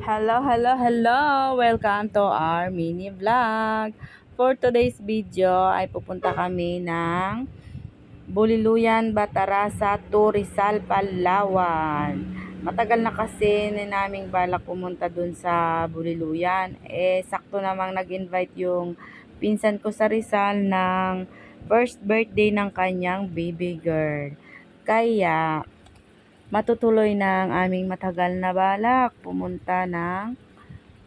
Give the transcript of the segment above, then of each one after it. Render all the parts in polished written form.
Hello, hello, hello! Welcome to our mini vlog. For today's video ay pupunta kami ng Buliluyan, Batarasa to Rizal, Palawan. Matagal na kasi naming balak pumunta dun sa Buliluyan. Sakto namang nag-invite yung pinsan ko sa Rizal ng first birthday ng kanyang baby girl. Kaya matutuloy na ang aming matagal na balak pumunta ng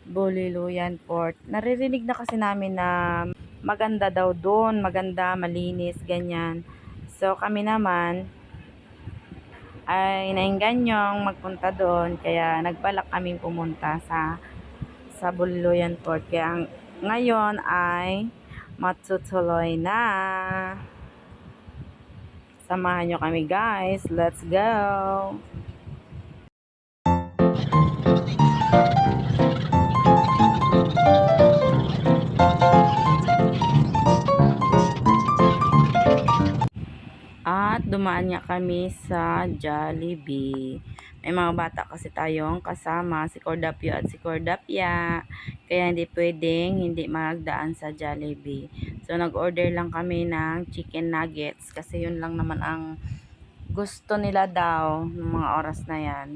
Buliluyan Port. Naririnig na kasi namin na maganda daw doon, maganda, malinis, ganyan. So kami naman ay naingganyong magpunta doon, kaya nagbalak kaming pumunta sa Buliluyan Port. Kaya ngayon ay matutuloy na. Samahan nyo kami guys. Let's go! At dumaan nga kami sa Jollibee. May mga bata kasi tayong kasama, si Cordapio at si Cordapia. Kaya hindi pwedeng hindi magdaan sa Jollibee. So nag-order lang kami ng chicken nuggets kasi yun lang naman ang gusto nila daw ng mga oras na yan.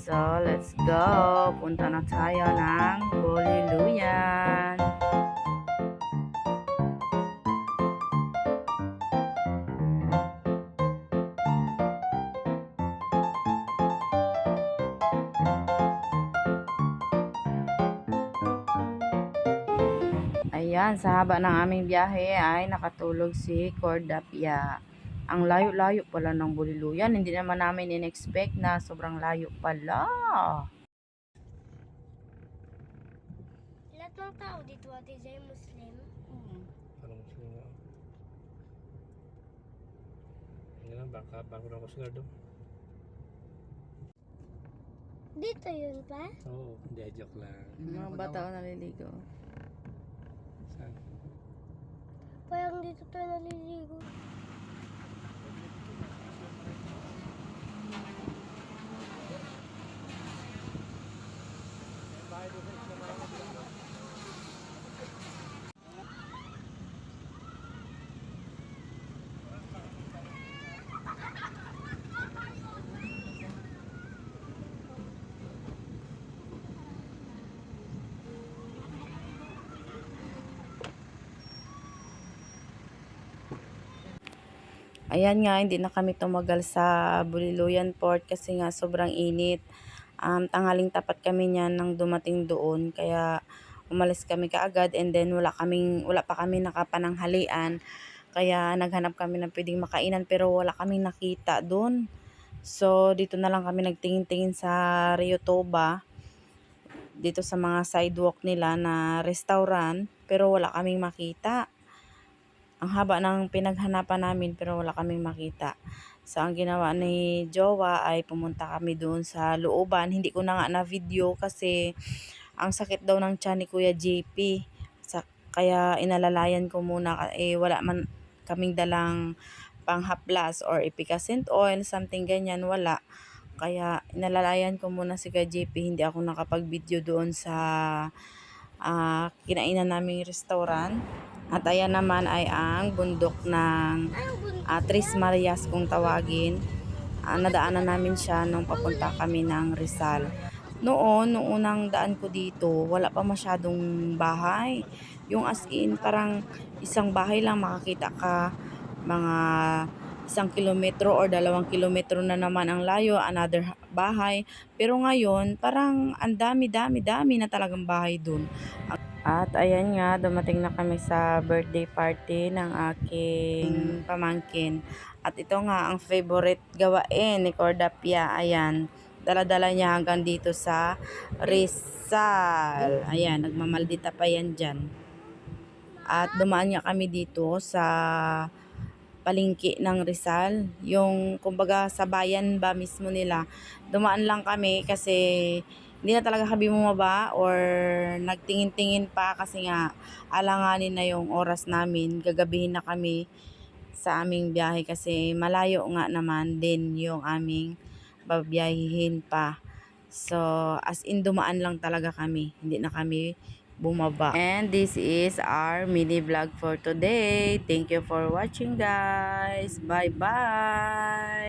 So let's go. Punta na tayo ng Buliluyan. Ayan, sa haba ng aming biyahe ay nakatulog si Cordapia. Ang layo-layo pala ng Buliluyan. Hindi naman namin in-expect na sobrang layo pala. Lahat ng tao dito ate Jay Muslim. Parang Muslim nga. Hindi na, baka bago na ako sigurado. Dito yun pa? Oo, hindi, joke lang. Mga bata ko naliligo. Saan? Parang dito tayo naliligo. Ayan nga, hindi na kami tumagal sa Buliluyan Port kasi nga sobrang init. Tanghaling tapat kami niyan nang dumating doon, kaya umalis kami kaagad, and then wala pa kami nakapananghalian. Kaya naghanap kami ng pwedeng makainan pero wala kaming nakita doon. So dito na lang kami nagtingin-tingin sa Rio Toba, dito sa mga sidewalk nila na restaurant, pero wala kaming makita. Ang haba ng pinaghanapan namin pero wala kaming makita. So ang ginawa ni Jowa ay pumunta kami doon sa looban. Hindi ko na nga na video kasi ang sakit daw ng tiyan ni Kuya JP. Kaya inalalayan ko muna, wala man kaming dalang panghaplas or efficacent oil, something ganyan, wala. Kaya inalalayan ko muna si Kuya JP, hindi ako nakapag-video doon sa kinainan naming restaurant. At ayan naman ay ang bundok ng Tres Marias kung tawagin. Nadaanan namin siya nung papunta kami ng Rizal. Noon, nung unang daan ko dito, wala pa masyadong bahay. Yung as in, parang isang bahay lang makakita ka, mga 1 kilometro or 2 kilometro na naman ang layo, another bahay. Pero ngayon, parang ang dami na talagang bahay dun. At ayan nga, dumating na kami sa birthday party ng aking pamangkin. At ito nga ang favorite gawain ni Cordapia. Ayan, dala-dala niya hanggang dito sa Rizal. Ayan, nagmamaldita pa yan dyan. At dumaan nga kami dito sa palengke ng Rizal. Yung kumbaga sa bayan ba mismo nila. Dumaan lang kami kasi hindi na talaga kami bumaba or nagtingin-tingin pa kasi nga alanganin na yung oras namin. Gagabihin na kami sa aming biyahe kasi malayo nga naman din yung aming babiyahihin pa. So, as in dumaan lang talaga kami. Hindi na kami bumaba. And this is our mini vlog for today. Thank you for watching, guys. Bye-bye!